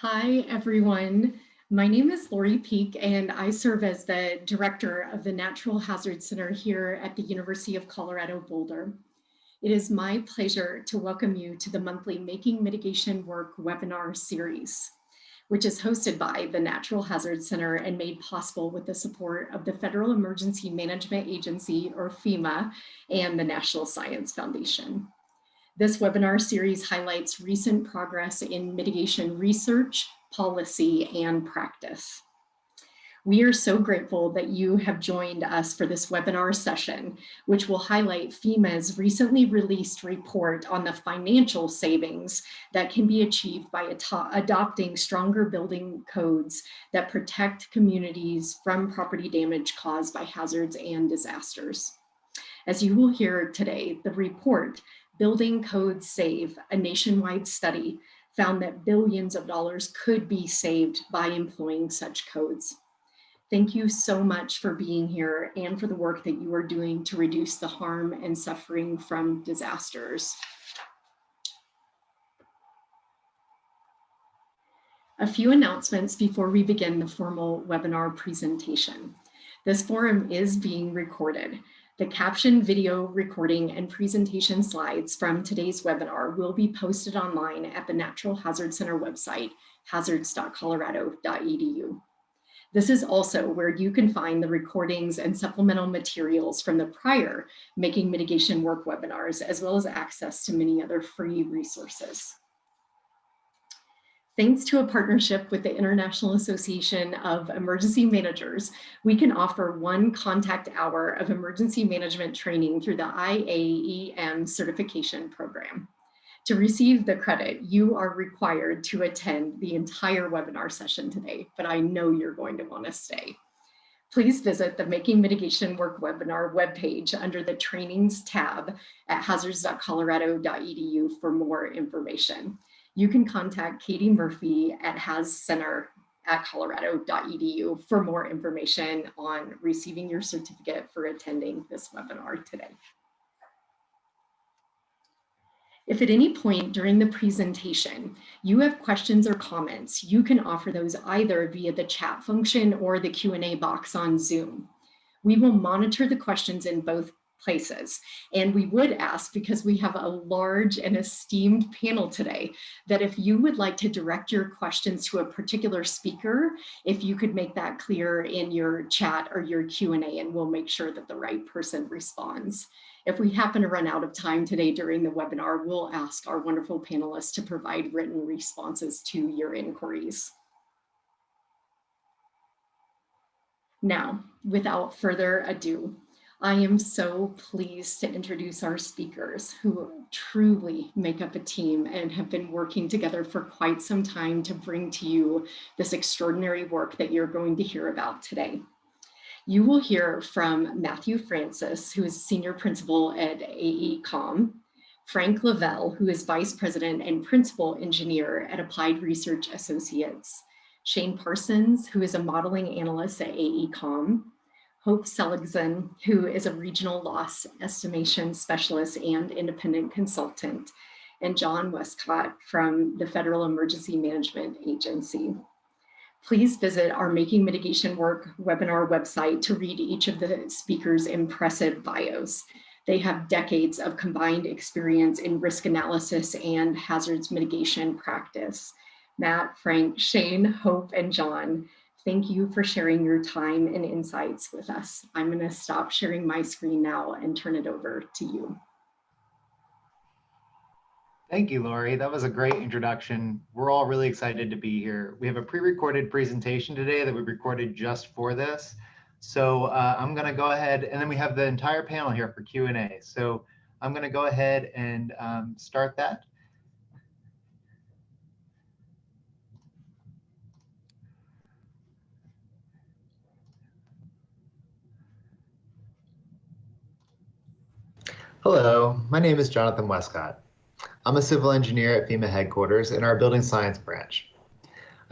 Hi, everyone. My name is Lori Peak, and I serve as the director of the Natural Hazard Center here at the University of Colorado Boulder. It is my pleasure to welcome you to the monthly Making Mitigation Work webinar series, which is hosted by the Natural Hazard Center and made possible with the support of the Federal Emergency Management Agency, or FEMA, and the National Science Foundation. This webinar series highlights recent progress in mitigation research, policy, and practice. We are so grateful that you have joined us for this webinar session, which will highlight FEMA's recently released report on the financial savings that can be achieved by adopting stronger building codes that protect communities from property damage caused by hazards and disasters. As you will hear today, the report, Building Codes Save, a nationwide study, found that billions of dollars could be saved by employing such codes. Thank you so much for being here and for the work that you are doing to reduce the harm and suffering from disasters. A few announcements before we begin the formal webinar presentation. This forum is being recorded. The caption, video recording, and presentation slides from today's webinar will be posted online at the Natural Hazard Center website, hazards.colorado.edu. This is also where you can find the recordings and supplemental materials from the prior Making Mitigation Work webinars, as well as access to many other free resources. Thanks to a partnership with the International Association of Emergency Managers, we can offer one contact hour of emergency management training through the IAEM certification program. To receive the credit, you are required to attend the entire webinar session today, but I know you're going to want to stay. Please visit the Making Mitigation Work webinar webpage under the Trainings tab at hazards.colorado.edu for more information. You can contact Katie Murphy at hazcenter@colorado.edu for more information on receiving your certificate for attending this webinar today. If at any point during the presentation you have questions or comments, you can offer those either via the chat function or the Q&A box on Zoom. We will monitor the questions in both places. And we would ask, because we have a large and esteemed panel today, that if you would like to direct your questions to a particular speaker, if you could make that clear in your chat or your Q&A, and we'll make sure that the right person responds. If we happen to run out of time today during the webinar, we'll ask our wonderful panelists to provide written responses to your inquiries. Now, without further ado, I am so pleased to introduce our speakers, who truly make up a team and have been working together for quite some time to bring to you this extraordinary work that you're going to hear about today. You will hear from Matthew Francis, who is Senior Principal at AECOM, Frank Lavelle, who is Vice President and Principal Engineer at Applied Research Associates, Shane Parsons, who is a Modeling Analyst at AECOM, Hope Seligson, who is a Regional Loss Estimation Specialist and Independent Consultant, and John Westcott from the Federal Emergency Management Agency. Please visit our Making Mitigation Work webinar website to read each of the speakers' impressive bios. They have decades of combined experience in risk analysis and hazards mitigation practice. Matt, Frank, Shane, Hope, and John, thank you for sharing your time and insights with us. I'm going to stop sharing my screen now and turn it over to you. Thank you, Lori. That was a great introduction. We're all really excited to be here. We have a pre-recorded presentation today that we recorded just for this. So I'm going to go ahead, and then we have the entire panel here for Q&A. So I'm going to go ahead and start that. Hello, my name is Jonathan Westcott. I'm a civil engineer at FEMA headquarters in our building science branch.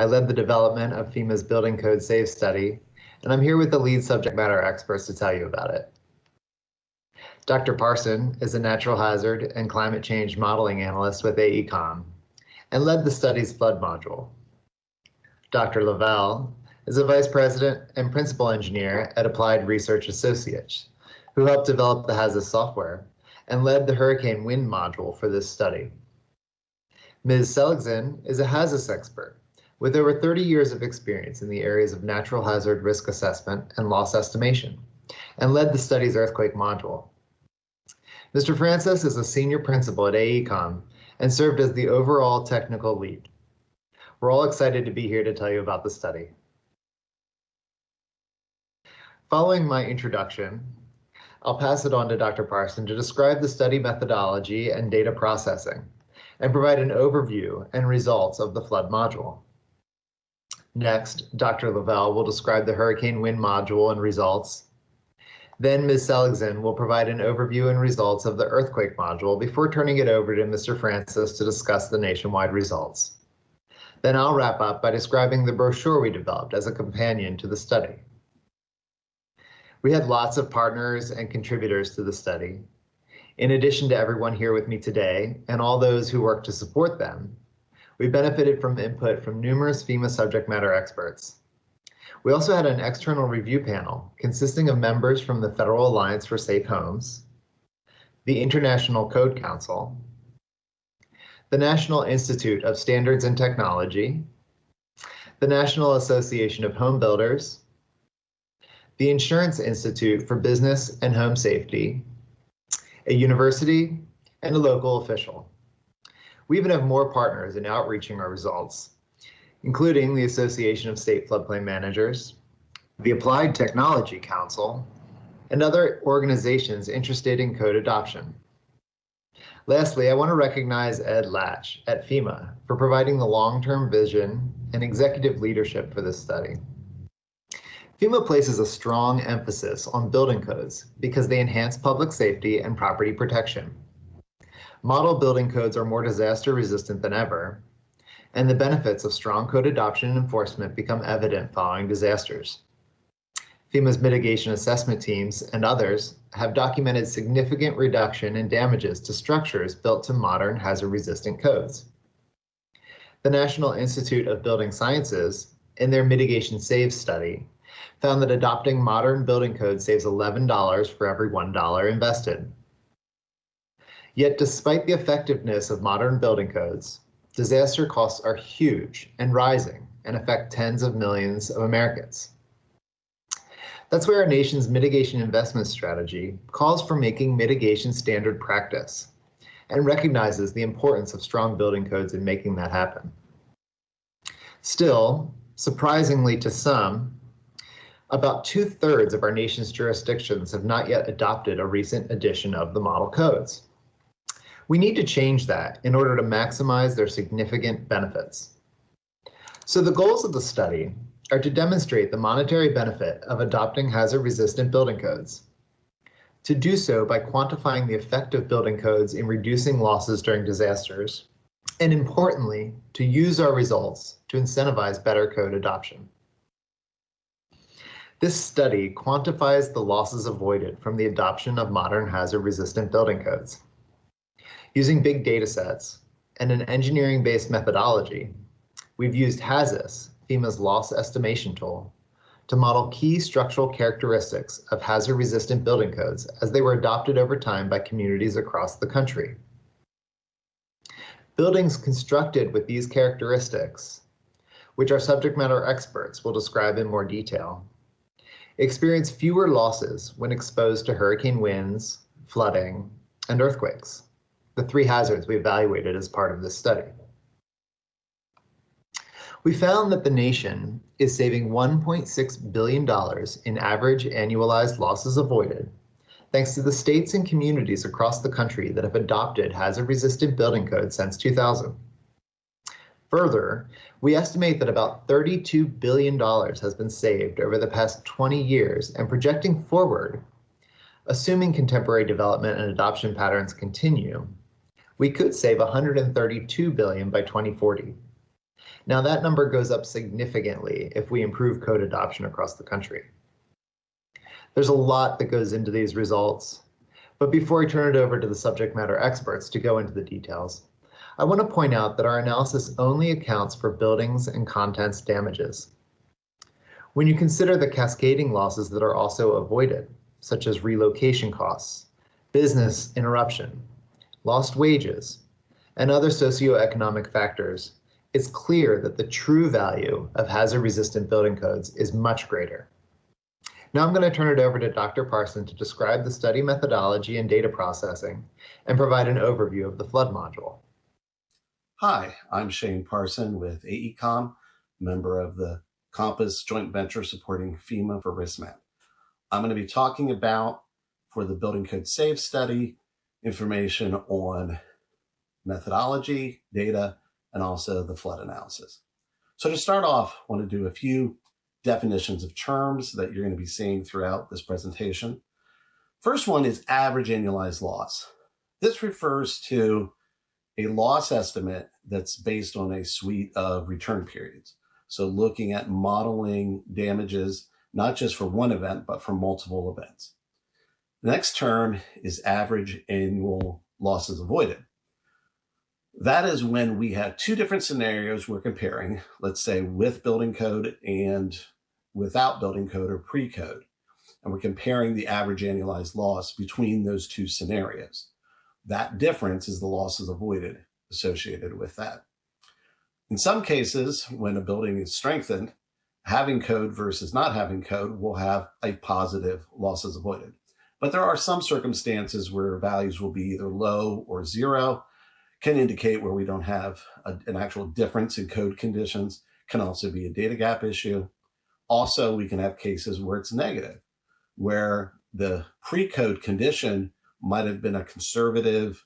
I led the development of FEMA's Building Code Save study, and I'm here with the lead subject matter experts to tell you about it. Dr. Parson is a natural hazard and climate change modeling analyst with AECOM and led the study's flood module. Dr. Lavelle is a vice president and principal engineer at Applied Research Associates, who helped develop the HAZUS software and led the hurricane wind module for this study. Ms. Seligson is a HAZUS expert with over 30 years of experience in the areas of natural hazard risk assessment and loss estimation, and led the study's earthquake module. Mr. Francis is a senior principal at AECOM and served as the overall technical lead. We're all excited to be here to tell you about the study. Following my introduction, I'll pass it on to Dr. Parson to describe the study methodology and data processing, and provide an overview and results of the flood module. Next, Dr. Lavelle will describe the hurricane wind module and results. Then Ms. Seligson will provide an overview and results of the earthquake module before turning it over to Mr. Francis to discuss the nationwide results. Then I'll wrap up by describing the brochure we developed as a companion to the study. We had lots of partners and contributors to the study. In addition to everyone here with me today and all those who work to support them, we benefited from input from numerous FEMA subject matter experts. We also had an external review panel consisting of members from the Federal Alliance for Safe Homes, the International Code Council, the National Institute of Standards and Technology, the National Association of Home Builders, the Insurance Institute for Business and Home Safety, a university, and a local official. We even have more partners in outreaching our results, including the Association of State Floodplain Managers, the Applied Technology Council, and other organizations interested in code adoption. Lastly, I want to recognize Ed Latch at FEMA for providing the long-term vision and executive leadership for this study. FEMA places a strong emphasis on building codes because they enhance public safety and property protection. Model building codes are more disaster resistant than ever, and the benefits of strong code adoption and enforcement become evident following disasters. FEMA's mitigation assessment teams and others have documented significant reduction in damages to structures built to modern hazard-resistant codes. The National Institute of Building Sciences, in their Mitigation Saves study, found that adopting modern building codes saves $11 for every $1 invested. Yet despite the effectiveness of modern building codes, disaster costs are huge and rising and affect tens of millions of Americans. That's where our nation's mitigation investment strategy calls for making mitigation standard practice and recognizes the importance of strong building codes in making that happen. Still, surprisingly to some, about 2/3 of our nation's jurisdictions have not yet adopted a recent edition of the model codes. We need to change that in order to maximize their significant benefits. So the goals of the study are to demonstrate the monetary benefit of adopting hazard-resistant building codes, to do so by quantifying the effect of building codes in reducing losses during disasters, and importantly, to use our results to incentivize better code adoption. This study quantifies the losses avoided from the adoption of modern hazard-resistant building codes. Using big data sets and an engineering-based methodology, we've used HAZUS, FEMA's loss estimation tool, to model key structural characteristics of hazard-resistant building codes as they were adopted over time by communities across the country. Buildings constructed with these characteristics, which our subject matter experts will describe in more detail, experience fewer losses when exposed to hurricane winds, flooding, and earthquakes, the three hazards we evaluated as part of this study. We found that the nation is saving $1.6 billion in average annualized losses avoided, thanks to the states and communities across the country that have adopted hazard-resistant building codes since 2000. Further, we estimate that about $32 billion has been saved over the past 20 years, and projecting forward, assuming contemporary development and adoption patterns continue, we could save $132 billion by 2040. Now that number goes up significantly if we improve code adoption across the country. There's a lot that goes into these results, but before I turn it over to the subject matter experts to go into the details, I want to point out that our analysis only accounts for buildings and contents damages. When you consider the cascading losses that are also avoided, such as relocation costs, business interruption, lost wages, and other socioeconomic factors, it's clear that the true value of hazard-resistant building codes is much greater. Now I'm going to turn it over to Dr. Parson to describe the study methodology and data processing and provide an overview of the flood module. Hi, I'm Shane Parson with AECOM, member of the Compass joint venture supporting FEMA for RiskMap. I'm going to be talking about, for the Building Code Save study, information on methodology, data, and also the flood analysis. So to start off, I want to do a few definitions of terms that you're going to be seeing throughout this presentation. First one is average annualized loss. This refers to a loss estimate that's based on a suite of return periods. So looking at modeling damages, not just for one event, but for multiple events. The next term is average annual losses avoided. That is when we have two different scenarios we're comparing, let's say with building code and without building code or pre-code. And we're comparing the average annualized loss between those two scenarios. That difference is the losses avoided associated with that. In some cases, when a building is strengthened, having code versus not having code will have a positive losses avoided. But there are some circumstances where values will be either low or zero, can indicate where we don't have an actual difference in code conditions, can also be a data gap issue. Also, we can have cases where it's negative, where the pre-code condition might have been a conservative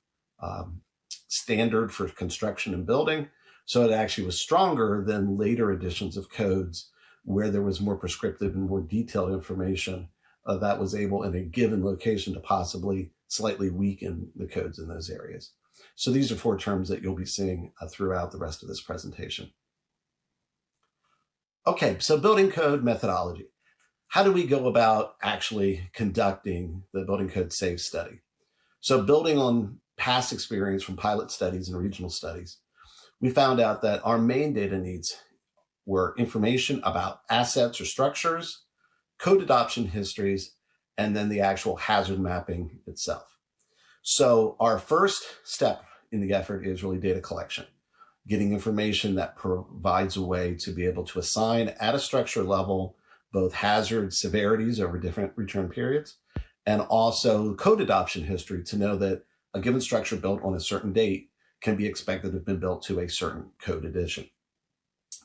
standard for construction and building, so it actually was stronger than later editions of codes where there was more prescriptive and more detailed information that was able in a given location to possibly slightly weaken the codes in those areas. So these are four terms that you'll be seeing throughout the rest of this presentation. Okay, so building code methodology. How do we go about actually conducting the building code SAVE study? So building on past experience from pilot studies and regional studies, we found out that our main data needs were information about assets or structures, code adoption histories, and then the actual hazard mapping itself. So our first step in the effort is really data collection, getting information that provides a way to be able to assign at a structure level both hazard severities over different return periods, and also code adoption history to know that a given structure built on a certain date can be expected to have been built to a certain code edition.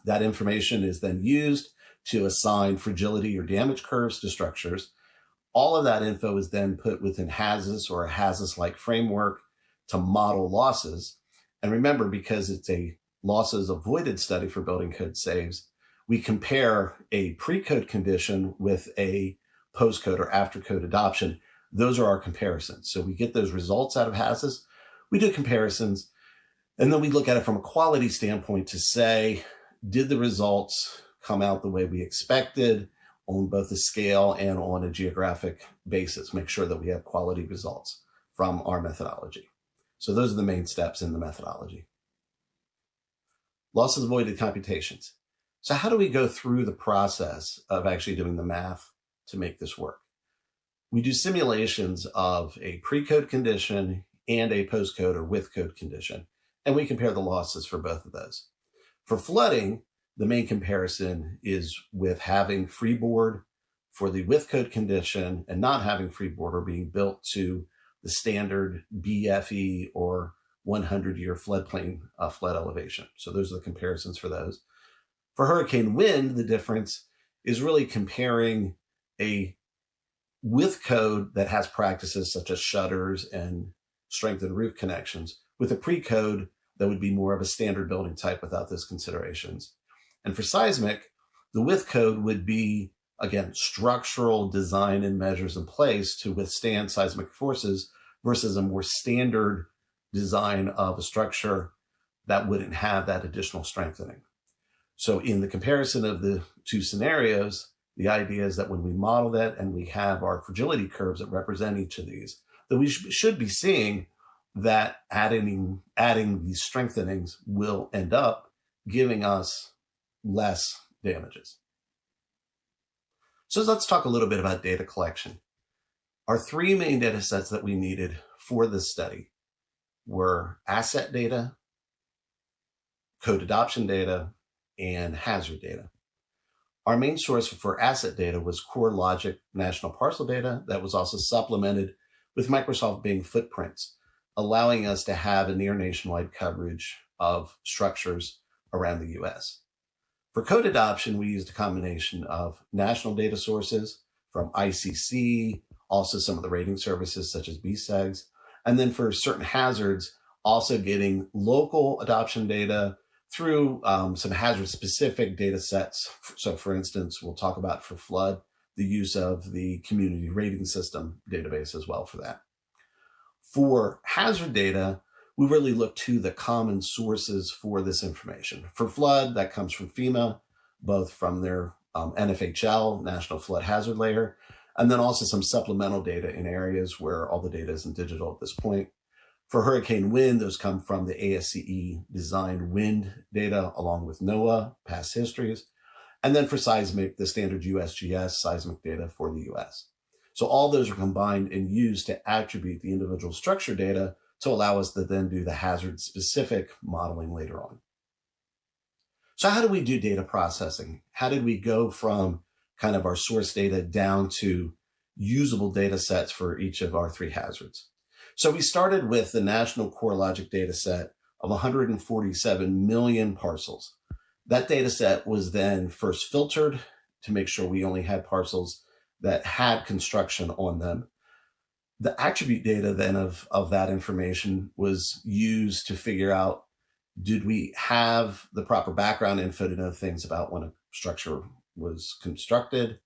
That information is then used to assign fragility or damage curves to structures. All of that info is then put within HAZUS or a HAZUS-like framework to model losses. And remember, because it's a losses avoided study for building code saves, we compare a pre-code condition with a post-code or after-code adoption. Those are our comparisons. So we get those results out of HAZUS, we do comparisons, and then we look at it from a quality standpoint to say, did the results come out the way we expected on both the scale and on a geographic basis, make sure that we have quality results from our methodology. So those are the main steps in the methodology. Losses avoided computations. So how do we go through the process of actually doing the math to make this work? We do simulations of a pre-code condition and a post-code or with code condition, and we compare the losses for both of those. For flooding, the main comparison is with having Freeboard for the with code condition and not having Freeboard or being built to the standard BFE or 100-year floodplain flood elevation. So those are the comparisons for those. For hurricane wind, the difference is really comparing a with code that has practices such as shutters and strengthened roof connections with a pre-code that would be more of a standard building type without those considerations. And for seismic, the with code would be, again, structural design and measures in place to withstand seismic forces versus a more standard design of a structure that wouldn't have that additional strengthening. So in the comparison of the two scenarios, the idea is that when we model that and we have our fragility curves that represent each of these, that we should be seeing that adding these strengthenings will end up giving us less damages. So let's talk a little bit about data collection. Our three main data sets that we needed for this study were asset data, code adoption data, and hazard data. Our main source for asset data was CoreLogic national parcel data that was also supplemented with Microsoft Bing footprints, allowing us to have a near nationwide coverage of structures around the US. For code adoption, we used a combination of national data sources from ICC, also some of the rating services such as BCS, and then for certain hazards, also getting local adoption data through some hazard-specific data sets. So for instance, we'll talk about for flood, the use of the community rating system database as well for that. For hazard data, we really look to the common sources for this information. For flood, that comes from FEMA, both from their NFHL, National Flood Hazard Layer, and then also some supplemental data in areas where all the data isn't digital at this point. For hurricane wind, those come from the ASCE designed wind data along with NOAA, past histories. And then for seismic, the standard USGS seismic data for the US. So all those are combined and used to attribute the individual structure data to allow us to then do the hazard specific modeling later on. So how do we do data processing? How did we go from kind of our source data down to usable data sets for each of our three hazards? So we started with the National CoreLogic data set of 147 million parcels. That data set was then first filtered to make sure we only had parcels that had construction on them. The attribute data then of that information was used to figure out, did we have the proper background info to know things about when a structure was constructed,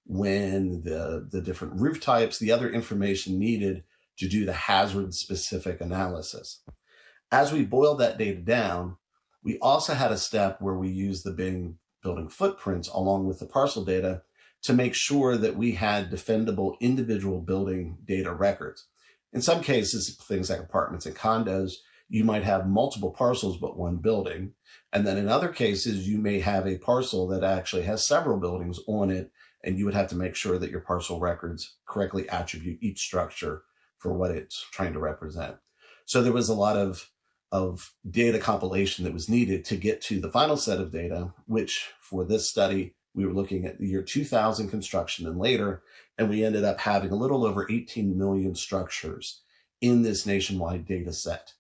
when the different roof types, the other information needed to do the hazard specific analysis. As we boiled that data down, we also had a step where we used the Bing building footprints along with the parcel data to make sure that we had defendable individual building data records. In some cases, things like apartments and condos, you might have multiple parcels but one building. And then in other cases, you may have a parcel that actually has several buildings on it, and you would have to make sure that your parcel records correctly attribute each structure for what it's trying to represent. So there was a lot of data compilation that was needed to get to the final set of data, which for this study, we were looking at the year 2000 construction and later, and we ended up having a little over 18 million structures in this nationwide data set.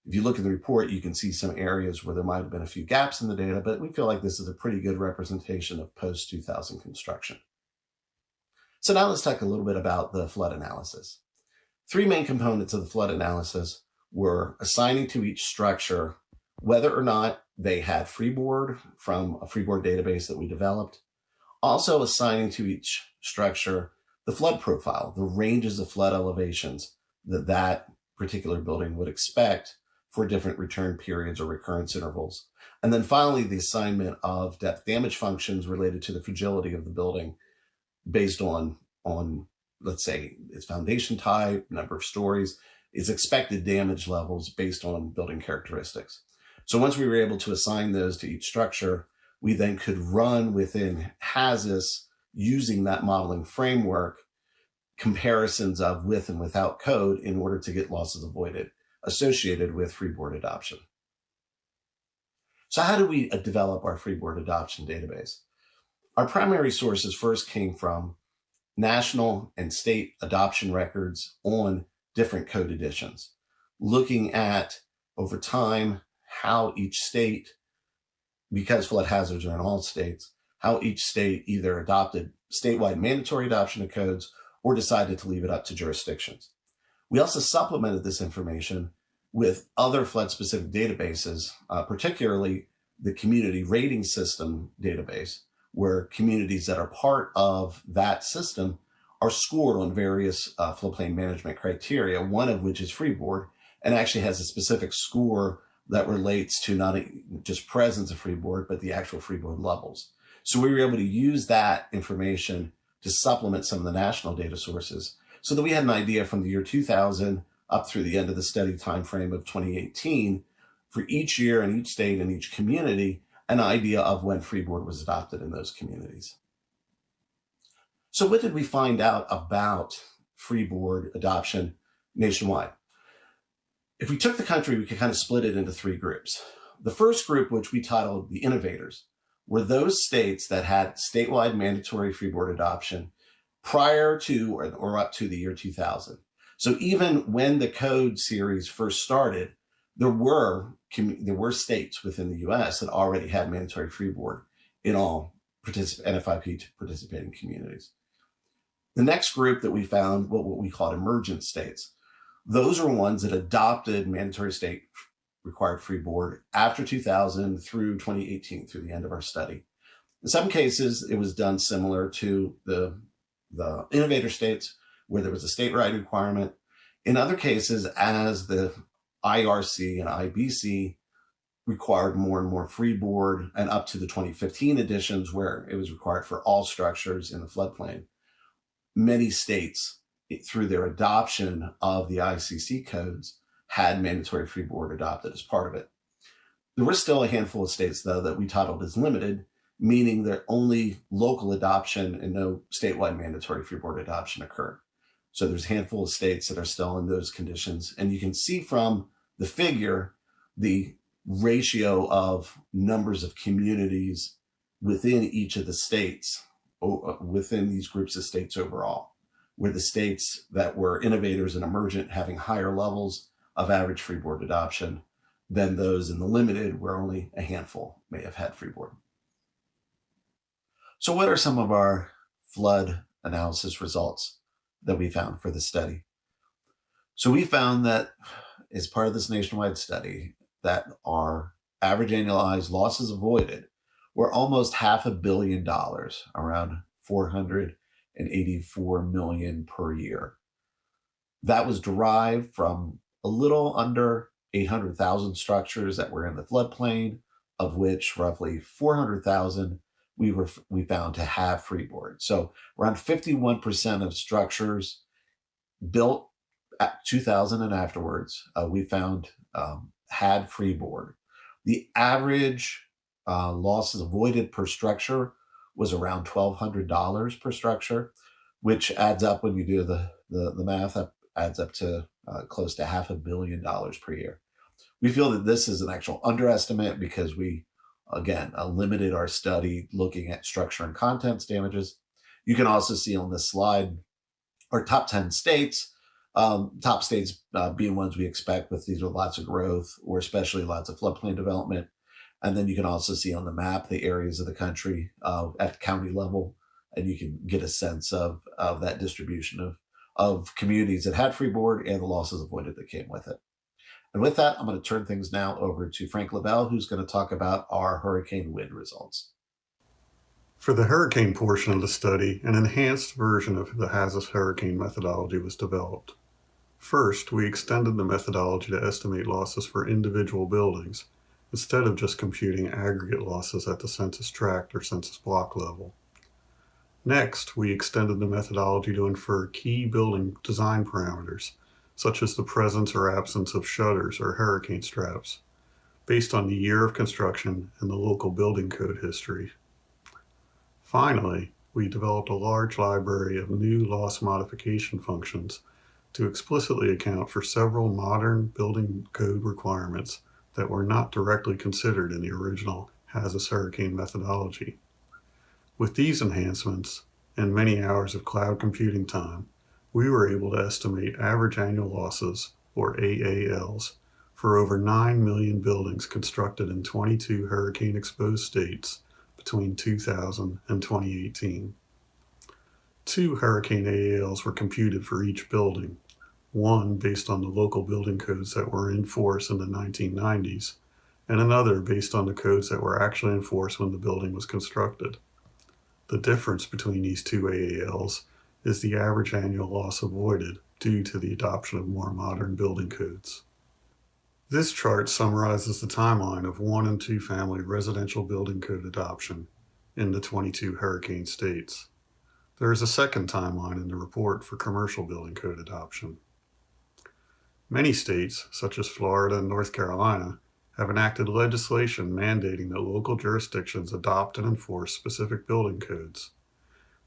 If you look at the report, you can see some areas where there might have been a few gaps in the data, but we feel like this is a pretty good representation of post-2000 construction. So now let's talk a little bit about the flood analysis. Three main components of the flood analysis were assigning to each structure whether or not they had Freeboard from a Freeboard database that we developed, also assigning to each structure the flood profile, the ranges of flood elevations that that particular building would expect for different return periods or recurrence intervals. And then finally, the assignment of depth damage functions related to the fragility of the building based on let's say, its foundation type, number of stories, its expected damage levels based on building characteristics. So once we were able to assign those to each structure, we then could run within HAZIS using that modeling framework comparisons of with and without code in order to get losses avoided associated with Freeboard adoption. So how do we develop our Freeboard adoption database? Our primary sources first came from national and state adoption records on different code editions, looking at over time how each state, because flood hazards are in all states, how each state either adopted statewide mandatory adoption of codes or decided to leave it up to jurisdictions. We also supplemented this information with other flood-specific databases, particularly the community rating system database, where communities that are part of that system are scored on various floodplain management criteria, one of which is Freeboard, and actually has a specific score that relates to not just presence of Freeboard, but the actual Freeboard levels. So we were able to use that information to supplement some of the national data sources so that we had an idea from the year 2000 up through the end of the study timeframe of 2018, for each year in each state and each community, an idea of when Freeboard was adopted in those communities. So what did we find out about Freeboard adoption nationwide? If we took the country, we could kind of split it into three groups. The first group, which we titled the innovators, were those states that had statewide mandatory Freeboard adoption prior to or up to the year 2000. So even when the code series first started, there were states within the US that already had mandatory Freeboard in all NFIP participating communities. The next group that we found, what we called emergent states. Those are ones that adopted mandatory state required Freeboard after 2000 through 2018, through the end of our study. In some cases, it was done similar to the innovator states, where there was a statewide requirement. In other cases, as the IRC and IBC required more and more Freeboard, and up to the 2015 editions, where it was required for all structures in the floodplain, many states, through their adoption of the ICC codes, had mandatory Freeboard adopted as part of it. There were still a handful of states, though, that we titled as limited, meaning that only local adoption and no statewide mandatory Freeboard adoption occurred. So there's a handful of states that are still in those conditions. And you can see from the figure the ratio of numbers of communities within each of the states, within these groups of states overall, where the states that were innovators and emergent having higher levels of average Freeboard adoption than those in the limited, where only a handful may have had Freeboard. So what are some of our flood analysis results that we found for the study? So we found that as part of this nationwide study, that our average annualized losses avoided were almost $500 million, around 484 million per year. That was derived from a little under 800,000 structures that were in the floodplain, of which roughly 400,000 we found to have Freeboard. So around 51% of structures built at 2000 and afterwards, we found had Freeboard. The average losses avoided per structure was around $1,200 per structure, which adds up, when you do the math, adds up to close to $500 million per year. We feel that this is an actual underestimate because we, again, limited our study looking at structure and contents damages. You can also see on this slide our top 10 states, top states being ones we expect with these with lots of growth, or especially lots of floodplain development. And then you can also see on the map the areas of the country at county level, and you can get a sense of that distribution of communities that had Freeboard and the losses avoided that came with it. And with that, I'm going to turn things now over to Frank Lavelle, who's going to talk about our hurricane wind results. For the hurricane portion of the study, an enhanced version of the HAZUS hurricane methodology was developed. First, we extended the methodology to estimate losses for individual buildings, instead of just computing aggregate losses at the census tract or census block level. Next, we extended the methodology to infer key building design parameters, such as the presence or absence of shutters or hurricane straps, based on the year of construction and the local building code history. Finally, we developed a large library of new loss modification functions to explicitly account for several modern building code requirements that were not directly considered in the original HAZUS hurricane methodology. With these enhancements and many hours of cloud computing time, we were able to estimate average annual losses, or AALs, for over 9 million buildings constructed in 22 hurricane-exposed states between 2000 and 2018. 2 hurricane AALs were computed for each building, one based on the local building codes that were in force in the 1990s, and another based on the codes that were actually in force when the building was constructed. The difference between these 2 AALs is the average annual loss avoided due to the adoption of more modern building codes. This chart summarizes the timeline of 1 and 2 family residential building code adoption in the 22 hurricane states. There is a second timeline in the report for commercial building code adoption. Many states, such as Florida and North Carolina, have enacted legislation mandating that local jurisdictions adopt and enforce specific building codes,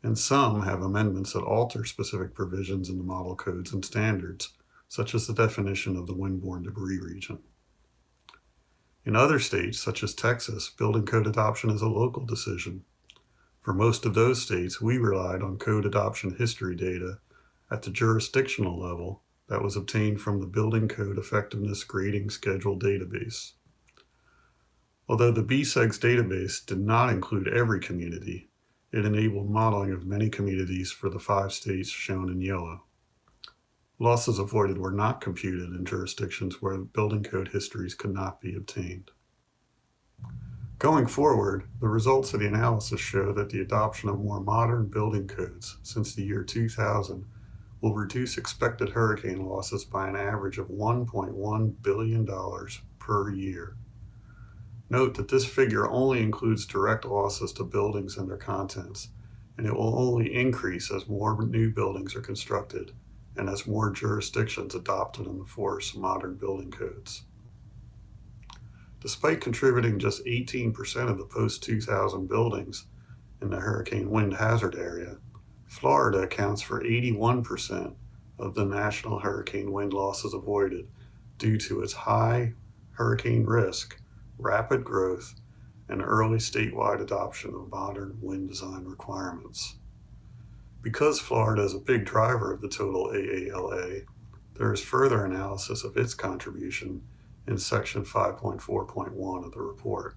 and some have amendments that alter specific provisions in the model codes and standards, such as the definition of the windborne debris region. In other states, such as Texas, building code adoption is a local decision. For most of those states, we relied on code adoption history data at the jurisdictional level that was obtained from the Building Code Effectiveness Grading Schedule database. Although the BCEGS database did not include every community, it enabled modeling of many communities for the 5 states shown in yellow. Losses avoided were not computed in jurisdictions where building code histories could not be obtained. Going forward, the results of the analysis show that the adoption of more modern building codes since the year 2000 will reduce expected hurricane losses by an average of $1.1 billion per year. Note that this figure only includes direct losses to buildings and their contents, and it will only increase as more new buildings are constructed and as more jurisdictions adopt and enforce modern building codes. Despite contributing just 18% of the post-2000 buildings in the hurricane wind hazard area, Florida accounts for 81% of the national hurricane wind losses avoided due to its high hurricane risk, rapid growth, and early statewide adoption of modern wind design requirements. Because Florida is a big driver of the total AALA, there is further analysis of its contribution in section 5.4.1 of the report.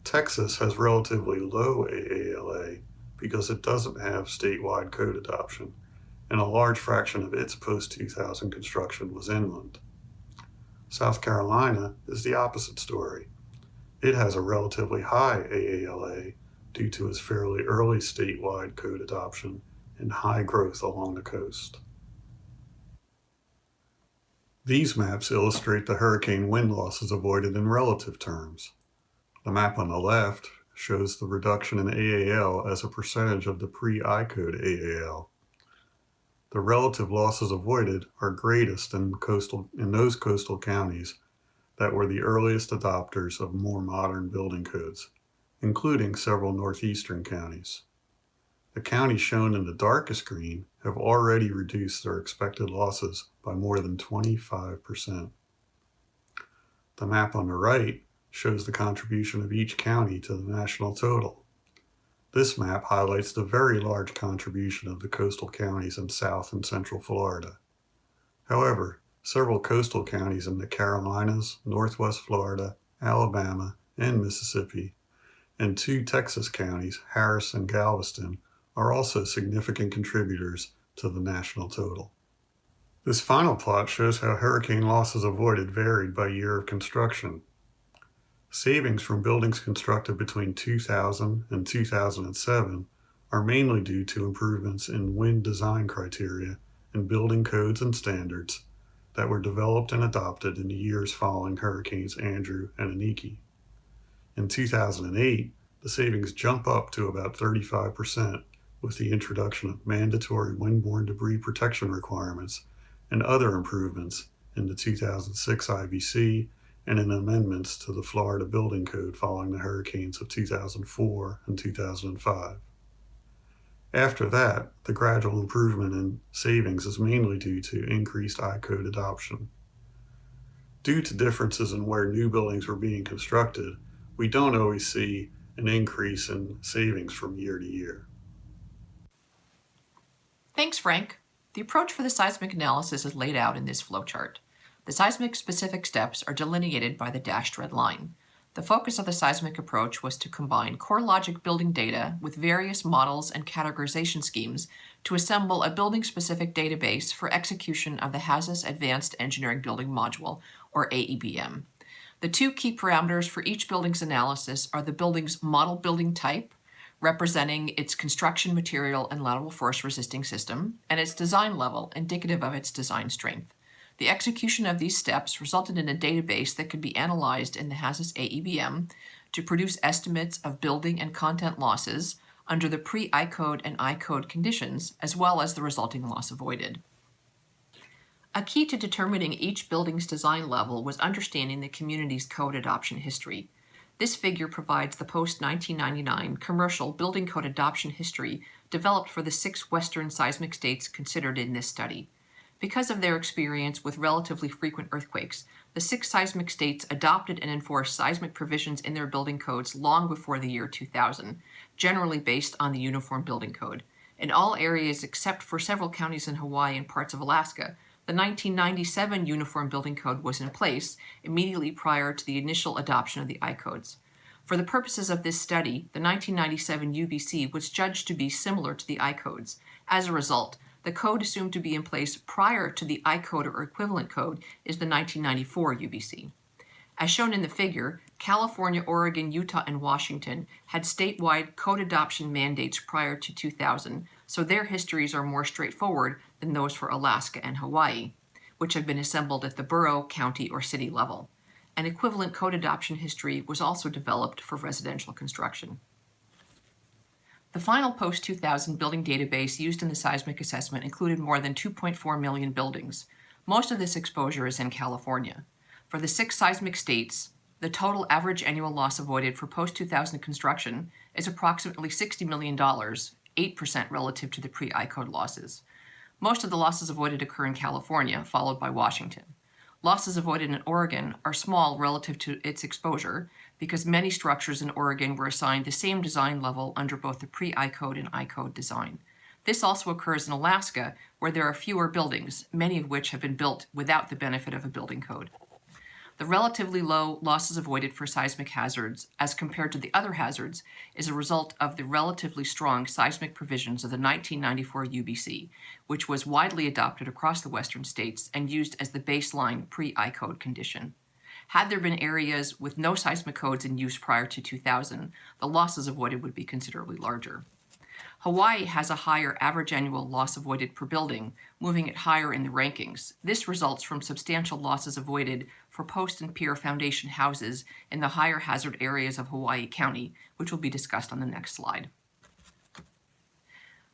Texas has relatively low AALA because it doesn't have statewide code adoption, and a large fraction of its post-2000 construction was inland. South Carolina is the opposite story. It has a relatively high AALA due to its fairly early statewide code adoption and high growth along the coast. These maps illustrate the hurricane wind losses avoided in relative terms. The map on the left shows the reduction in AAL as a percentage of the pre-I-code AAL. The relative losses avoided are greatest in those coastal counties that were the earliest adopters of more modern building codes, including several northeastern counties. The counties shown in the darkest green have already reduced their expected losses by more than 25%. The map on the right shows the contribution of each county to the national total. This map highlights the very large contribution of the coastal counties in South and Central Florida. However, several coastal counties in the Carolinas, Northwest Florida, Alabama, and Mississippi, and 2 Texas counties, Harris and Galveston, are also significant contributors to the national total. This final plot shows how hurricane losses avoided varied by year of construction. Savings from buildings constructed between 2000 and 2007 are mainly due to improvements in wind design criteria and building codes and standards that were developed and adopted in the years following Hurricanes Andrew and Iniki. In 2008, the savings jump up to about 35% with the introduction of mandatory windborne debris protection requirements and other improvements in the 2006 IBC and in amendments to the Florida Building Code following the hurricanes of 2004 and 2005. After that, the gradual improvement in savings is mainly due to increased I-code adoption. Due to differences in where new buildings were being constructed, we don't always see an increase in savings from year to year. Thanks, Frank. The approach for the seismic analysis is laid out in this flowchart. The seismic specific steps are delineated by the dashed red line. The focus of the seismic approach was to combine core logic building data with various models and categorization schemes to assemble a building-specific database for execution of the HAZUS Advanced Engineering Building Module, or AEBM. The 2 key parameters for each building's analysis are the building's model building type, representing its construction material and lateral force resisting system, and its design level, indicative of its design strength. The execution of these steps resulted in a database that could be analyzed in the HAZUS AEBM to produce estimates of building and content losses under the pre-I-code and I-code conditions, as well as the resulting loss avoided. A key to determining each building's design level was understanding the community's code adoption history. This figure provides the post-1999 commercial building code adoption history developed for the 6 Western seismic states considered in this study. Because of their experience with relatively frequent earthquakes, the 6 seismic states adopted and enforced seismic provisions in their building codes long before the year 2000, generally based on the Uniform Building Code. In all areas except for several counties in Hawaii and parts of Alaska, the 1997 Uniform Building Code was in place immediately prior to the initial adoption of the I-codes. For the purposes of this study, the 1997 UBC was judged to be similar to the I-codes. As a result, the code assumed to be in place prior to the I-code or equivalent code is the 1994 UBC. As shown in the figure, California, Oregon, Utah, and Washington had statewide code adoption mandates prior to 2000, so their histories are more straightforward than those for Alaska and Hawaii, which have been assembled at the borough, county, or city level. An equivalent code adoption history was also developed for residential construction. The final post-2000 building database used in the seismic assessment included more than 2.4 million buildings. Most of this exposure is in California. For the 6 seismic states, the total average annual loss avoided for post-2000 construction is approximately $60 million, 8% relative to the pre-I-code losses. Most of the losses avoided occur in California, followed by Washington. Losses avoided in Oregon are small relative to its exposure because many structures in Oregon were assigned the same design level under both the pre-I-code and I-code design. This also occurs in Alaska, where there are fewer buildings, many of which have been built without the benefit of a building code. The relatively low losses avoided for seismic hazards as compared to the other hazards is a result of the relatively strong seismic provisions of the 1994 UBC, which was widely adopted across the Western states and used as the baseline pre-I-code condition. Had there been areas with no seismic codes in use prior to 2000, the losses avoided would be considerably larger. Hawaii has a higher average annual loss avoided per building, moving it higher in the rankings. This results from substantial losses avoided for post and pier foundation houses in the higher hazard areas of Hawaii County, which will be discussed on the next slide.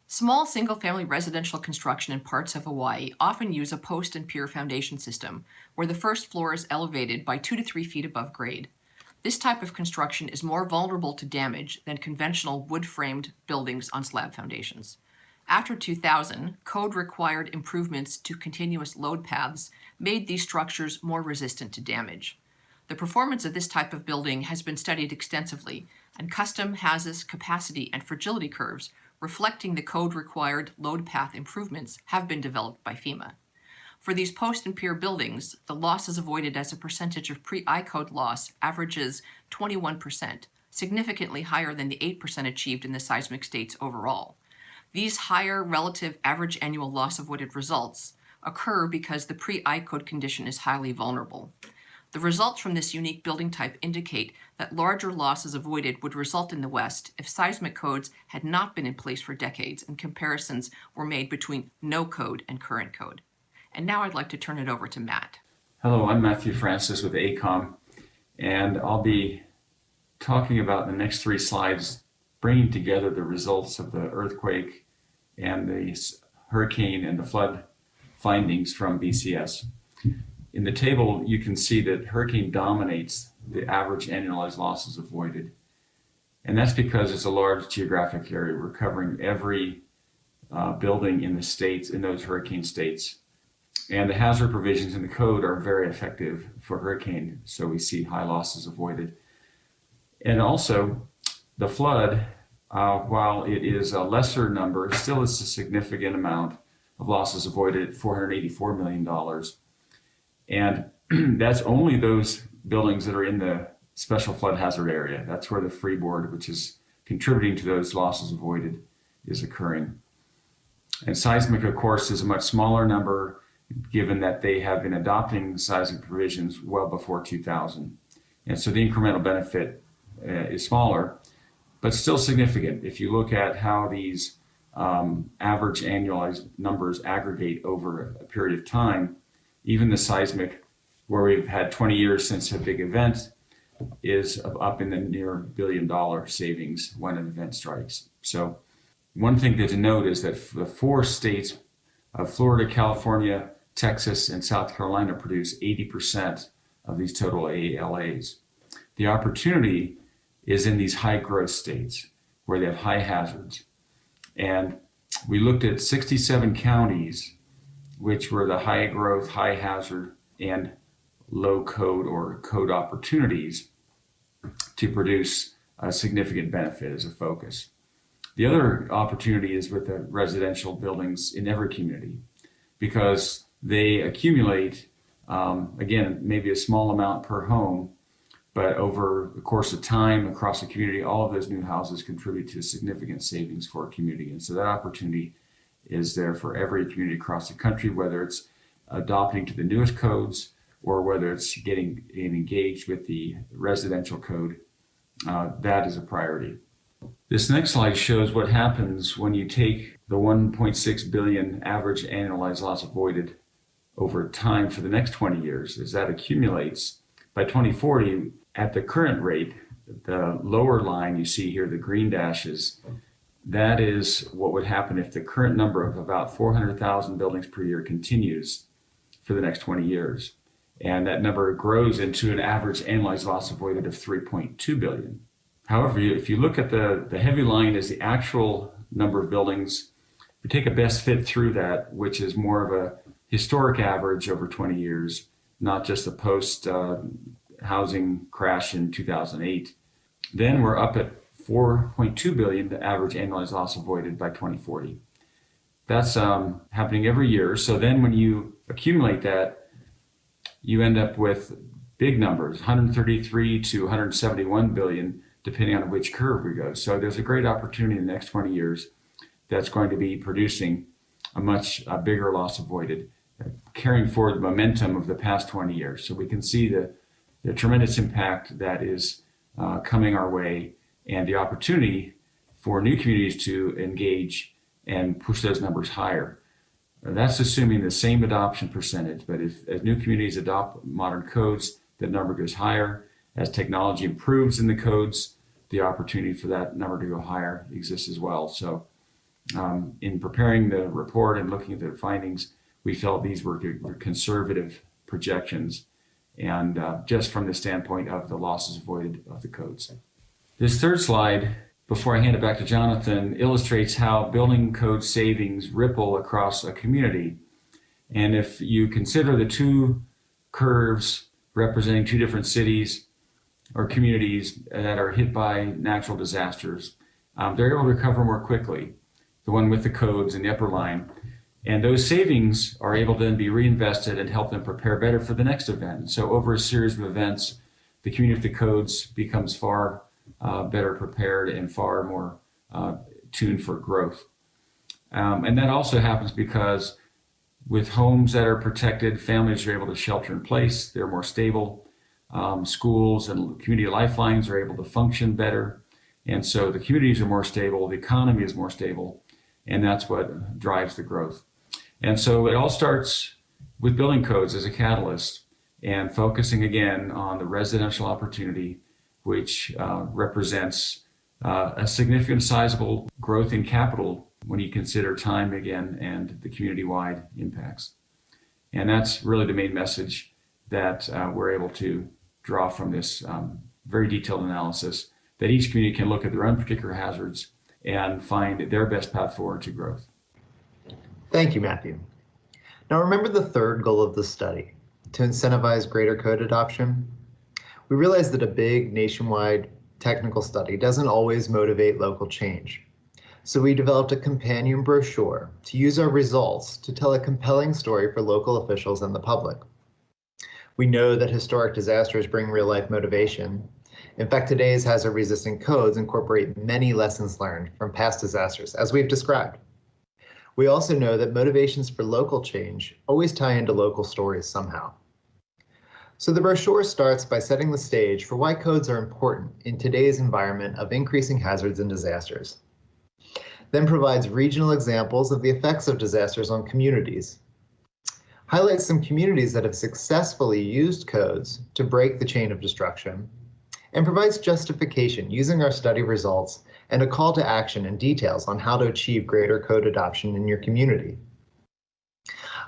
Small single-family residential construction in parts of Hawaii often use a post and pier foundation system, where the first floor is elevated by 2 to 3 feet above grade. This type of construction is more vulnerable to damage than conventional wood-framed buildings on slab foundations. After 2000, code required improvements to continuous load paths made these structures more resistant to damage. The performance of this type of building has been studied extensively, and custom HAZUS capacity and fragility curves reflecting the code required load path improvements have been developed by FEMA. For these post and pier buildings, the losses avoided as a percentage of pre-I-code loss averages 21%, significantly higher than the 8% achieved in the seismic states overall. These higher relative average annual loss avoided results occur because the pre-I-code condition is highly vulnerable. The results from this unique building type indicate that larger losses avoided would result in the West if seismic codes had not been in place for decades and comparisons were made between no code and current code. And now I'd like to turn it over to Matt. Hello, I'm Matthew Francis with AECOM, and I'll be talking about the next 3 slides, bringing together the results of the earthquake and the hurricane and the flood findings from BCS. In the table, you can see that hurricane dominates the average annualized losses avoided. And that's because it's a large geographic area. We're covering every building in the states, in those hurricane states. And the hazard provisions in the code are very effective for hurricane, so we see high losses avoided. And also, the flood, while it is a lesser number, still is a significant amount of losses avoided at $484 million. And that's only those buildings that are in the special flood hazard area. That's where the Freeboard, which is contributing to those losses avoided, is occurring. And seismic, of course, is a much smaller number, given that they have been adopting seismic provisions well before 2000. And so the incremental benefit is smaller, but still significant. If you look at how these average annualized numbers aggregate over a period of time, even the seismic, where we've had 20 years since a big event, is up in the near $1 billion savings when an event strikes. So one thing to note is that the 4 states of Florida, California, Texas and South Carolina produce 80% of these total ALAs. The opportunity is in these high growth states where they have high hazards. And we looked at 67 counties, which were the high growth, high hazard, and low code or code opportunities to produce a significant benefit as a focus. The other opportunity is with the residential buildings in every community, because they accumulate, again, maybe a small amount per home, but over the course of time across the community, all of those new houses contribute to significant savings for a community. And so that opportunity is there for every community across the country, whether it's adopting to the newest codes or whether it's getting engaged with the residential code. That is a priority. This next slide shows what happens when you take the 1.6 billion average annualized loss avoided over time for the next 20 years. As that accumulates, by 2040, at the current rate, the lower line you see here, the green dashes, that is what would happen if the current number of about 400,000 buildings per year continues for the next 20 years. And that number grows into an average annualized loss avoided of 3.2 billion. However, if you look at the heavy line as the actual number of buildings, we take a best fit through that, which is more of a historic average over 20 years, not just a post housing crash in 2008. Then we're up at 4.2 billion, the average annualized loss avoided by 2040. That's happening every year. So then when you accumulate that, you end up with big numbers, 133 to 171 billion, depending on which curve we go. So there's a great opportunity in the next 20 years that's going to be producing a much bigger loss avoided, carrying forward the momentum of the past 20 years. So we can see the tremendous impact that is coming our way and the opportunity for new communities to engage and push those numbers higher. That's assuming the same adoption percentage, but as new communities adopt modern codes, the number goes higher. As technology improves in the codes, the opportunity for that number to go higher exists as well. So in preparing the report and looking at the findings, we felt these were conservative projections, and just from the standpoint of the losses avoided of the codes. This third slide, before I hand it back to Jonathan, illustrates how building code savings ripple across a community. And if you consider the two curves representing two different cities or communities that are hit by natural disasters, they're able to recover more quickly, the one with the codes in the upper line. And those savings are able to then be reinvested and help them prepare better for the next event. So over a series of events, the community with the codes becomes far better prepared and far more tuned for growth. And that also happens because with homes that are protected, families are able to shelter in place, they're more stable. Schools and community lifelines are able to function better. And so the communities are more stable, the economy is more stable, and that's what drives the growth. And so it all starts with building codes as a catalyst and focusing again on the residential opportunity, which represents a significant sizable growth in capital when you consider time again and the community-wide impacts. And that's really the main message that we're able to draw from this very detailed analysis, that each community can look at their own particular hazards and find their best path forward to growth. Thank you, Matthew. Now remember the third goal of the study, to incentivize greater code adoption. We realized that a big nationwide technical study doesn't always motivate local change. So we developed a companion brochure to use our results to tell a compelling story for local officials and the public. We know that historic disasters bring real-life motivation. In fact, today's hazard-resistant codes incorporate many lessons learned from past disasters, as we've described. We also know that motivations for local change always tie into local stories somehow. So the brochure starts by setting the stage for why codes are important in today's environment of increasing hazards and disasters. Then provides regional examples of the effects of disasters on communities. Highlights some communities that have successfully used codes to break the chain of destruction, and provides justification using our study results and a call to action and details on how to achieve greater code adoption in your community.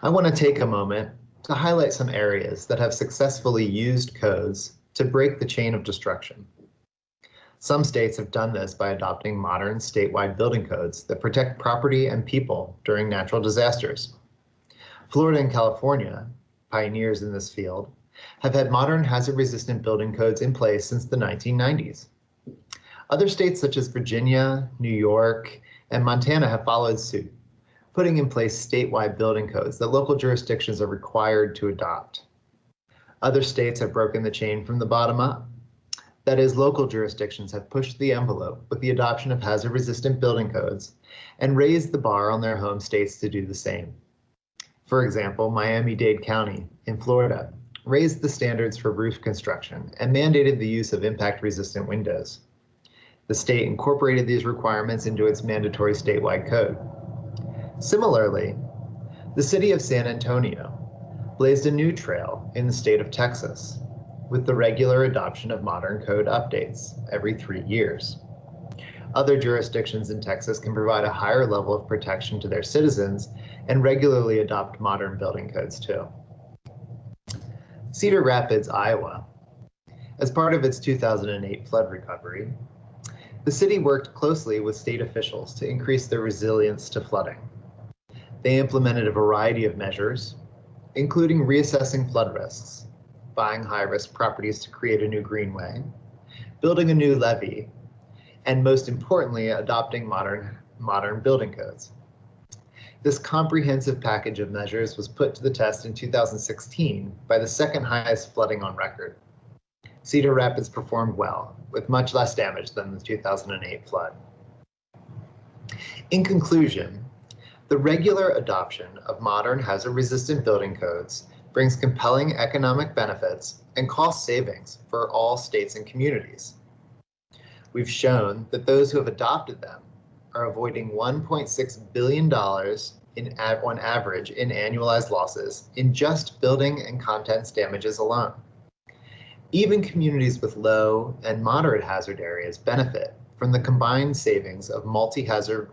I want to take a moment to highlight some areas that have successfully used codes to break the chain of destruction. Some states have done this by adopting modern statewide building codes that protect property and people during natural disasters. Florida and California, pioneers in this field, have had modern hazard-resistant building codes in place since the 1990s. Other states such as Virginia, New York, and Montana have followed suit, putting in place statewide building codes that local jurisdictions are required to adopt. Other states have broken the chain from the bottom up. That is, local jurisdictions have pushed the envelope with the adoption of hazard-resistant building codes and raised the bar on their home states to do the same. For example, Miami-Dade County in Florida raised the standards for roof construction and mandated the use of impact-resistant windows. The state incorporated these requirements into its mandatory statewide code. Similarly, the city of San Antonio blazed a new trail in the state of Texas with the regular adoption of modern code updates every 3 years. Other jurisdictions in Texas can provide a higher level of protection to their citizens and regularly adopt modern building codes too. Cedar Rapids, Iowa, as part of its 2008 flood recovery, the city worked closely with state officials to increase their resilience to flooding. They implemented a variety of measures, including reassessing flood risks, buying high-risk properties to create a new greenway, building a new levee, and most importantly, adopting modern building codes. This comprehensive package of measures was put to the test in 2016 by the second highest flooding on record. Cedar Rapids performed well, with much less damage than the 2008 flood. In conclusion, the regular adoption of modern hazard-resistant building codes brings compelling economic benefits and cost savings for all states and communities. We've shown that those who have adopted them are avoiding $1.6 billion on average in annualized losses in just building and contents damages alone. Even communities with low and moderate hazard areas benefit from the combined savings of multi-hazard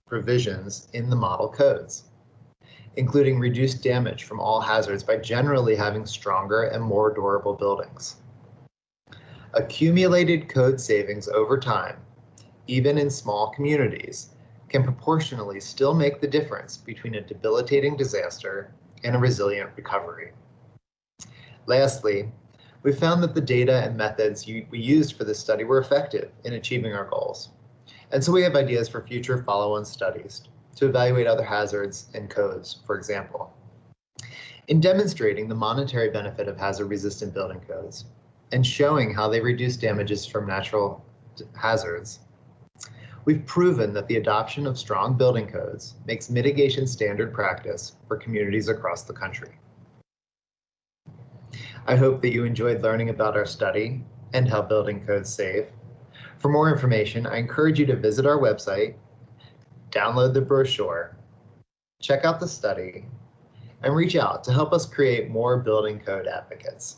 provisions in the model codes, including reduced damage from all hazards by generally having stronger and more durable buildings. Accumulated code savings over time, even in small communities, can proportionally still make the difference between a debilitating disaster and a resilient recovery. Lastly, we found that the data and methods we used for this study were effective in achieving our goals. And so we have ideas for future follow-on studies to evaluate other hazards and codes, for example. In demonstrating the monetary benefit of hazard-resistant building codes and showing how they reduce damages from natural hazards, we've proven that the adoption of strong building codes makes mitigation standard practice for communities across the country. I hope that you enjoyed learning about our study and how building codes save. For more information, I encourage you to visit our website, download the brochure, check out the study, and reach out to help us create more building code advocates.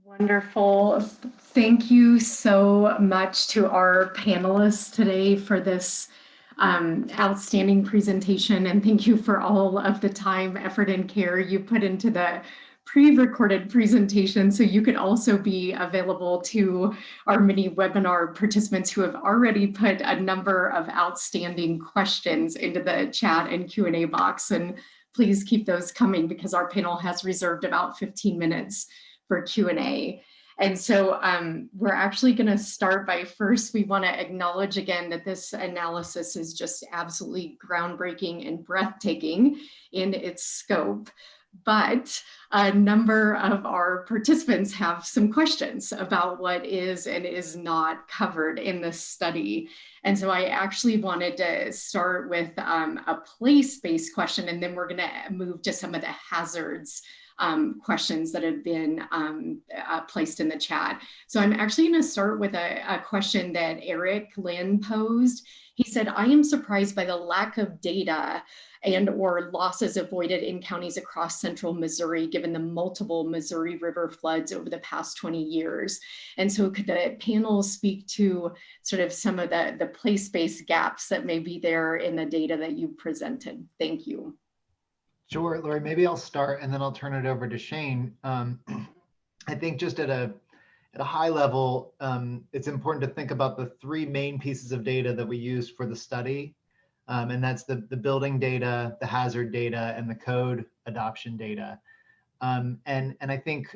Wonderful. Thank you so much to our panelists today for this outstanding presentation. And thank you for all of the time, effort, and care you put into the pre-recorded presentation, so you could also be available to our many webinar participants who have already put a number of outstanding questions into the chat and Q&A box. And please keep those coming because our panel has reserved about 15 minutes for Q&A. And so we're actually going to start by first, we want to acknowledge again that this analysis is just absolutely groundbreaking and breathtaking in its scope. But a number of our participants have some questions about what is and is not covered in this study. And so I actually wanted to start with a place-based question, and then we're going to move to some of the hazards questions that have been placed in the chat. So I'm actually going to start with a question that Eric Lynn posed. He said, I am surprised by the lack of data and or losses avoided in counties across central Missouri, given the multiple Missouri River floods over the past 20 years. And so could the panel speak to sort of some of the place-based gaps that may be there in the data that you presented? Thank you. Sure, Lori, maybe I'll start and then I'll turn it over to Shane. I think just at a high level, it's important to think about the three main pieces of data that we used for the study. And that's the building data, the hazard data, and the code adoption data. And I think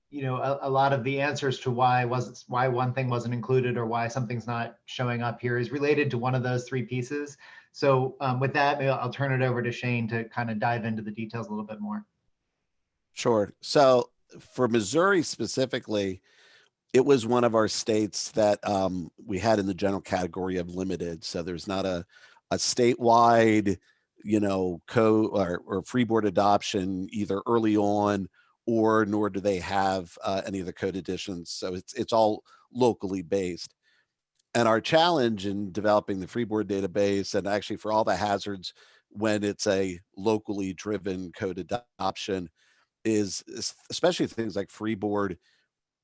you know, a lot of the answers to why one thing wasn't included or why something's not showing up here is related to one of those three pieces. So with that, maybe I'll turn it over to Shane to kind of dive into the details a little bit more. Sure. So for Missouri specifically, it was one of our states that we had in the general category of limited. So there's not a statewide, you know, code or freeboard adoption either early on, or nor do they have any of the code additions. So it's all locally based. And our challenge in developing the Freeboard database, and actually for all the hazards when it's a locally driven code adoption, is especially things like Freeboard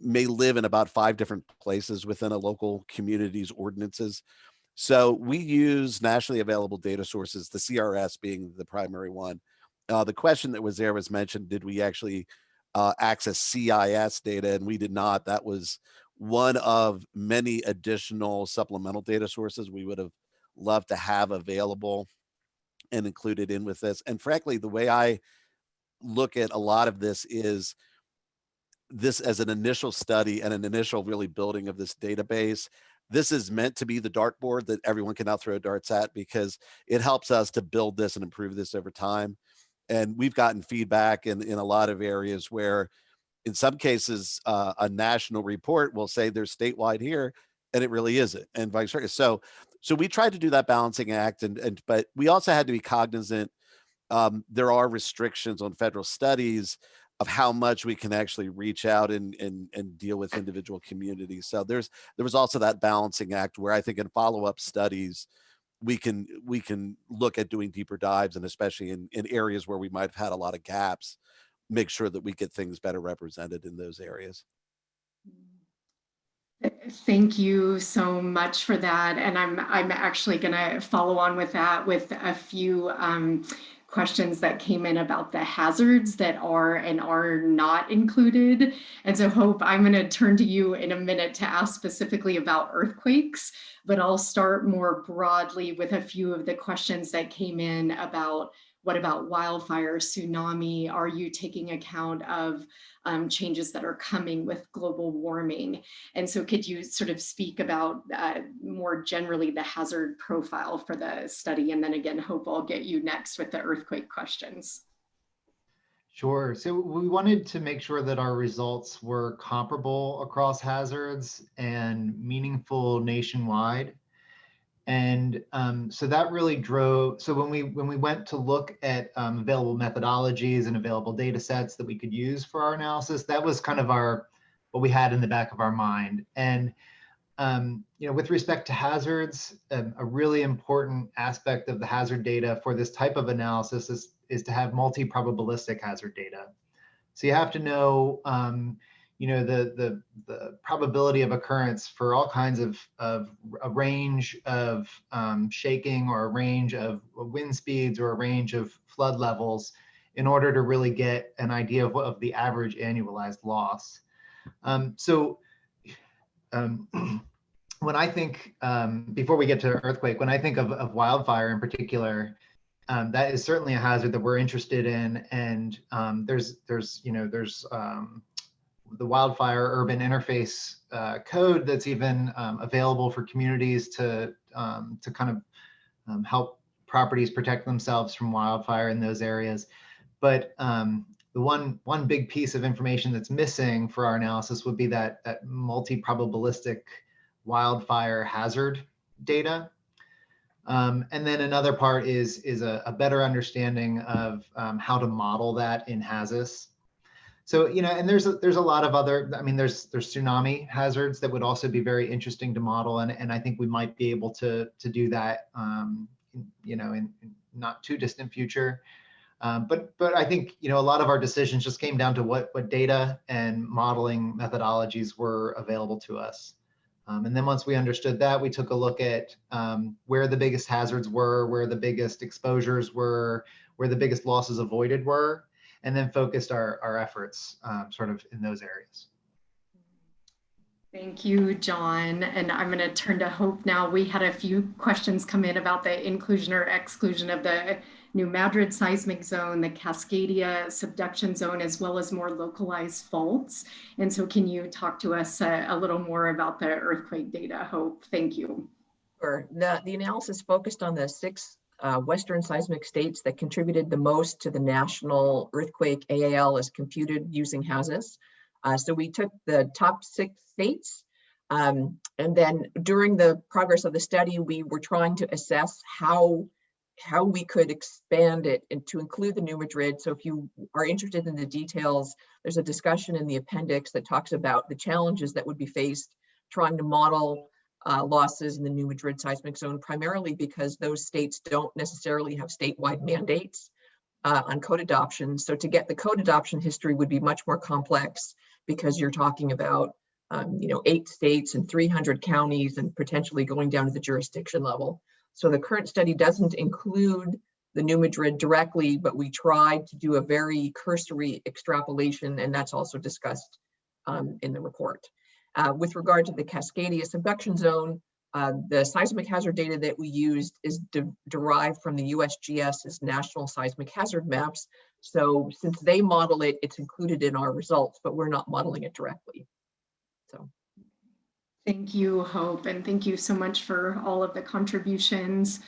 may live in about 5 different places within a local community's ordinances. So we use nationally available data sources, the CRS being the primary one. The question that was there was mentioned, did we actually access CIS data? And we did not. That was one of many additional supplemental data sources we would have loved to have available and included in with this. And frankly, the way I look at a lot of this is this as an initial study and an initial really building of this database. This is meant to be the dartboard that everyone can now throw darts at, because it helps us to build this and improve this over time. And we've gotten feedback in a lot of areas where in some cases, a national report will say there's statewide here, and it really isn't, and vice versa. So we tried to do that balancing act, but we also had to be cognizant. There are restrictions on federal studies of how much we can actually reach out and deal with individual communities. So there was also that balancing act where I think in follow-up studies, we can look at doing deeper dives, and especially in areas where we might have had a lot of gaps, make sure that we get things better represented in those areas. Thank you so much for that. And I'm actually going to follow on with that with a few questions that came in about the hazards that are and are not included. And so Hope, I'm going to turn to you in a minute to ask specifically about earthquakes, but I'll start more broadly with a few of the questions that came in about what about wildfire, tsunami? Are you taking account of changes that are coming with global warming? And so could you sort of speak about more generally the hazard profile for the study? And then again, Hope, I'll get you next with the earthquake questions. Sure. So we wanted to make sure that our results were comparable across hazards and meaningful nationwide. And so that really drove, so when we went to look at available methodologies and available data sets that we could use for our analysis, that was kind of what we had in the back of our mind. And you know, with respect to hazards, a really important aspect of the hazard data for this type of analysis is to have multi-probabilistic hazard data. So you have to know you know, the probability of occurrence for all kinds of a range of shaking, or a range of wind speeds, or a range of flood levels, in order to really get an idea of the average annualized loss. When I think, before we get to earthquake, when I think of wildfire in particular, that is certainly a hazard that we're interested in. And there's the wildfire urban interface code that's even available for communities to kind of help properties protect themselves from wildfire in those areas. But the one big piece of information that's missing for our analysis would be that multi-probabilistic wildfire hazard data. And then another part is a better understanding of how to model that in HAZUS. So, and there's a lot of other, I mean, there's tsunami hazards that would also be very interesting to model. And I think we might be able to do that, in not too distant future. But I think, a lot of our decisions just came down to what data and modeling methodologies were available to us. And then once we understood that, we took a look at where the biggest hazards were, where the biggest exposures were, where the biggest losses avoided were, and then focused our efforts sort of in those areas. Thank you, John. And I'm going to turn to Hope now. We had a few questions come in about the inclusion or exclusion of the New Madrid seismic zone, the Cascadia subduction zone, as well as more localized faults. And so can you talk to us a little more about the earthquake data, Hope? Thank you. Sure. The analysis focused on the 6 Western seismic states that contributed the most to the national earthquake AAL as computed using HAZUS. So we took the top 6 states, and then during the progress of the study, we were trying to assess how we could expand it and to include the New Madrid. So if you are interested in the details, there's a discussion in the appendix that talks about the challenges that would be faced trying to model losses in the New Madrid seismic zone, primarily because those states don't necessarily have statewide mandates on code adoption. So to get the code adoption history would be much more complex because you're talking about 8 states and 300 counties and potentially going down to the jurisdiction level. So the current study doesn't include the New Madrid directly, but we tried to do a very cursory extrapolation, and that's also discussed in the report. With regard to the Cascadia subduction zone, the seismic hazard data that we used is derived from the USGS's national seismic hazard maps. So since they model it, it's included in our results, but we're not modeling it directly. So. Thank you, Hope, and thank you so much for all of the contributions.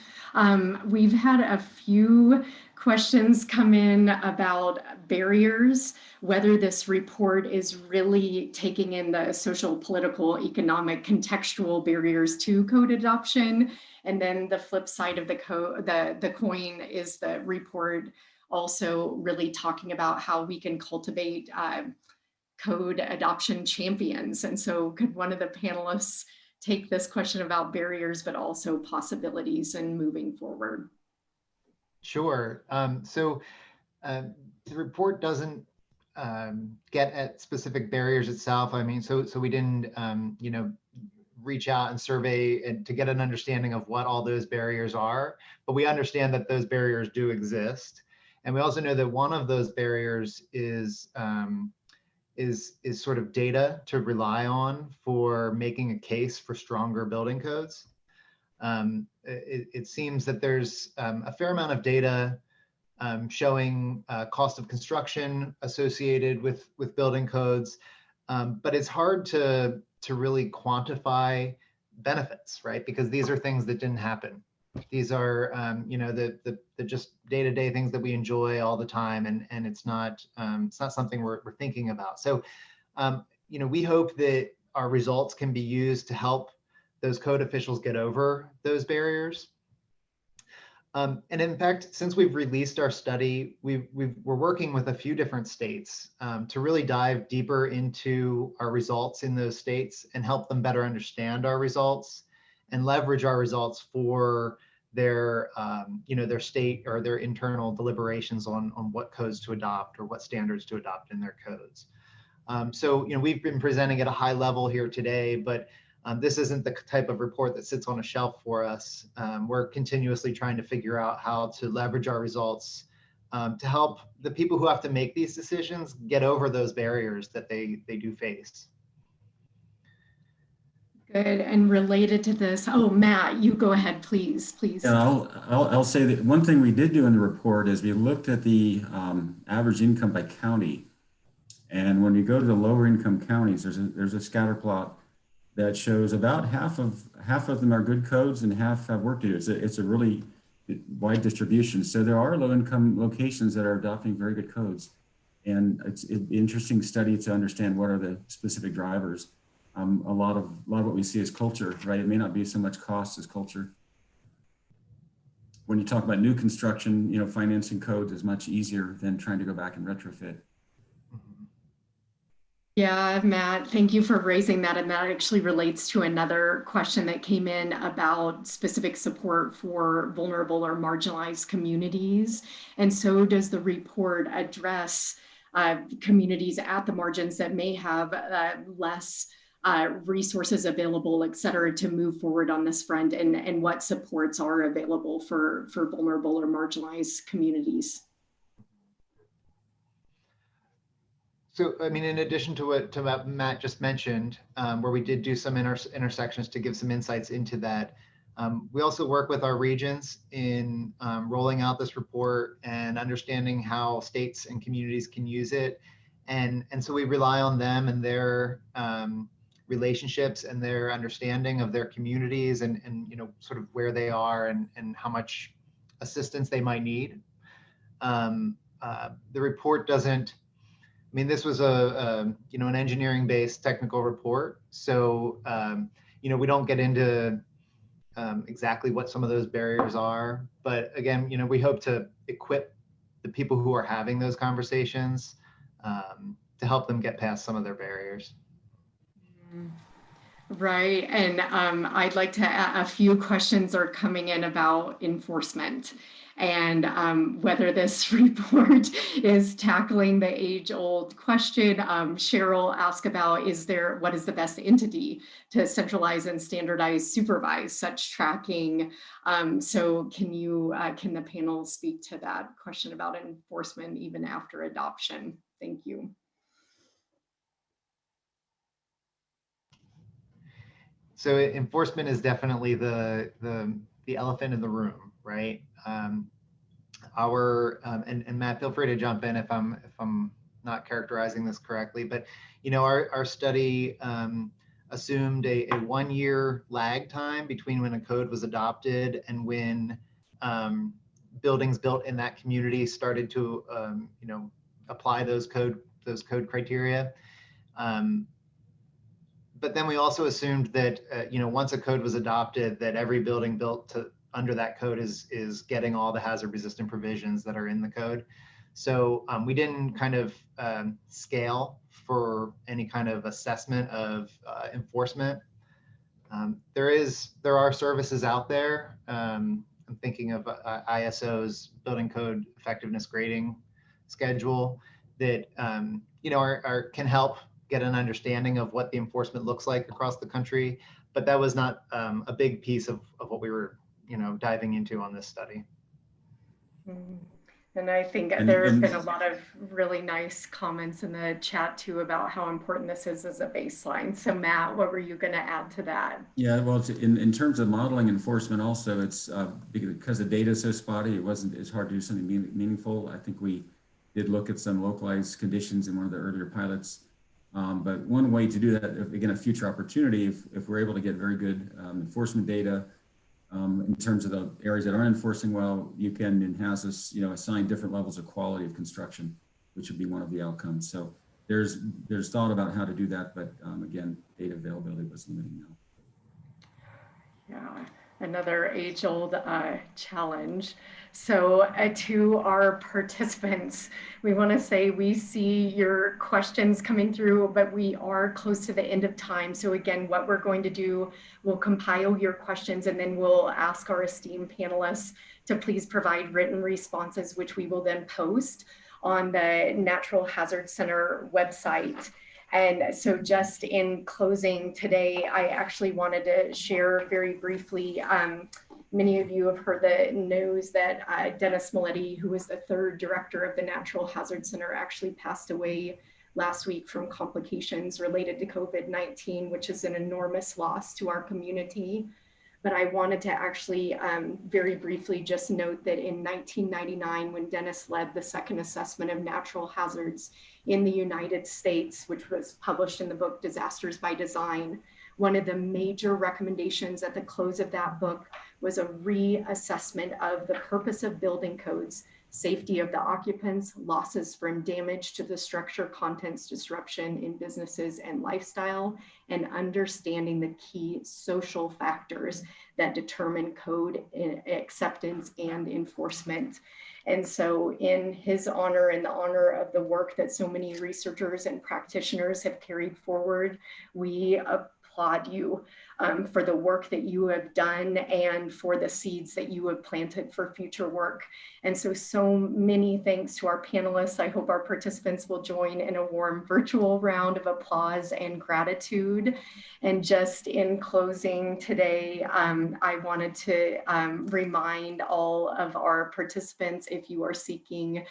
We've had a few questions come in about barriers, whether this report is really taking in the social, political, economic, contextual barriers to code adoption. And then the flip side of the coin is the report also really talking about how we can cultivate code adoption champions. And so could one of the panelists take this question about barriers, but also possibilities and moving forward? Sure. So the report doesn't get at specific barriers itself. I mean, so we didn't, reach out and survey and to get an understanding of what all those barriers are, but we understand that those barriers do exist. And we also know that one of those barriers is sort of data to rely on for making a case for stronger building codes. It seems that there's a fair amount of data showing cost of construction associated with building codes, but it's hard to really quantify benefits, right? Because these are things that didn't happen. These are, the just day-to-day things that we enjoy all the time, and it's not something we're thinking about. So, we hope that our results can be used to help those code officials get over those barriers. And in fact, since we've released our study, we're working with a few different states to really dive deeper into our results in those states and help them better understand our results and leverage our results for their, their state or their internal deliberations on what codes to adopt or what standards to adopt in their codes. So, we've been presenting at a high level here today, but this isn't the type of report that sits on a shelf for us. We're continuously trying to figure out how to leverage our results to help the people who have to make these decisions get over those barriers that they do face. Good. And related to this, Matt, you go ahead, please. Yeah, I'll say that one thing we did do in the report is we looked at the average income by county. And when you go to the lower income counties, there's a scatter plot that shows about half of them are good codes and half have work to do. It's a really wide distribution. So there are low income locations that are adopting very good codes. And it's an interesting study to understand what are the specific drivers. a lot of what we see is culture, right? It may not be so much cost as culture. When you talk about new construction, financing codes is much easier than trying to go back and retrofit. Yeah, Matt, thank you for raising that. And that actually relates to another question that came in about specific support for vulnerable or marginalized communities. And so does the report address communities at the margins that may have less resources available, et cetera, to move forward on this front, and what supports are available for vulnerable or marginalized communities? So, I mean, in addition to what Matt just mentioned, where we did do some intersections to give some insights into that, we also work with our regions in rolling out this report and understanding how states and communities can use it. And so we rely on them and their relationships and their understanding of their communities and sort of where they are and how much assistance they might need. The report doesn't, I mean, this was an engineering-based technical report, so we don't get into exactly what some of those barriers are. But again, we hope to equip the people who are having those conversations to help them get past some of their barriers. Right, and I'd like to add a few questions are coming in about enforcement and whether this report is tackling the age-old question. Cheryl asked about, what is the best entity to centralize and standardize, supervise such tracking? So can the panel speak to that question about enforcement even after adoption? Thank you. So enforcement is definitely the elephant in the room, right? And Matt, feel free to jump in if I'm not characterizing this correctly, but our study assumed a 1-year lag time between when a code was adopted and when buildings built in that community started to apply those code criteria. But then we also assumed that once a code was adopted, that every building built under that code is getting all the hazard resistant provisions that are in the code. So we didn't kind of scale for any kind of assessment of enforcement. There are services out there. I'm thinking of ISO's building code effectiveness grading schedule that can help get an understanding of what the enforcement looks like across the country, but that was not a big piece of what we were diving into on this study. And I think there have been a lot of really nice comments in the chat too about how important this is as a baseline. So Matt, what were you going to add to that? Yeah, well, in terms of modeling enforcement also, it's because the data is so spotty, it's hard to do something meaningful. I think we did look at some localized conditions in one of the earlier pilots. But one way to do that, again, a future opportunity, if we're able to get very good enforcement data in terms of the areas that aren't enforcing well, you can enhance this, assign different levels of quality of construction, which would be one of the outcomes. So there's thought about how to do that, but again, data availability was limiting now. Yeah, another age-old challenge. So to our participants, we want to say we see your questions coming through, but we are close to the end of time. So again, what we're going to do, we'll compile your questions and then we'll ask our esteemed panelists to please provide written responses, which we will then post on the Natural Hazard Center website. And so just in closing today, I actually wanted to share very briefly, many of you have heard the news that Dennis Maletti, who was the third director of the Natural Hazard Center, actually passed away last week from complications related to COVID-19, which is an enormous loss to our community. But I wanted to actually very briefly just note that in 1999, when Dennis led the second assessment of natural hazards in the United States, which was published in the book Disasters by Design, one of the major recommendations at the close of that book was a reassessment of the purpose of building codes, safety of the occupants, losses from damage to the structure, contents disruption in businesses and lifestyle, and understanding the key social factors that determine code acceptance and enforcement. And so in his honor and the honor of the work that so many researchers and practitioners have carried forward, we applaud you for the work that you have done and for the seeds that you have planted for future work. And so many thanks to our panelists. I hope our participants will join in a warm virtual round of applause and gratitude. And just in closing today, I wanted to remind all of our participants, if you are seeking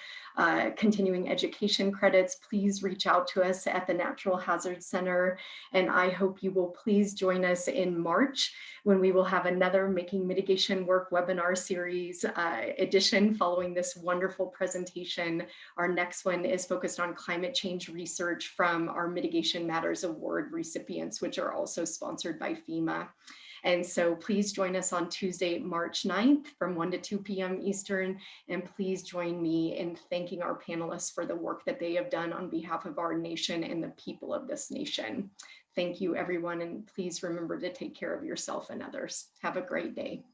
continuing education credits, please reach out to us at the Natural Hazard Center. And I hope you will please join us in March when we will have another Making Mitigation Work webinar series edition following this wonderful presentation. Our next one is focused on climate change research from our Mitigation Matters Award recipients, which are also sponsored by FEMA. And so please join us on Tuesday, March 9th from 1 to 2 p.m. Eastern. And please join me in thanking our panelists for the work that they have done on behalf of our nation and the people of this nation. Thank you, everyone. And please remember to take care of yourself and others. Have a great day.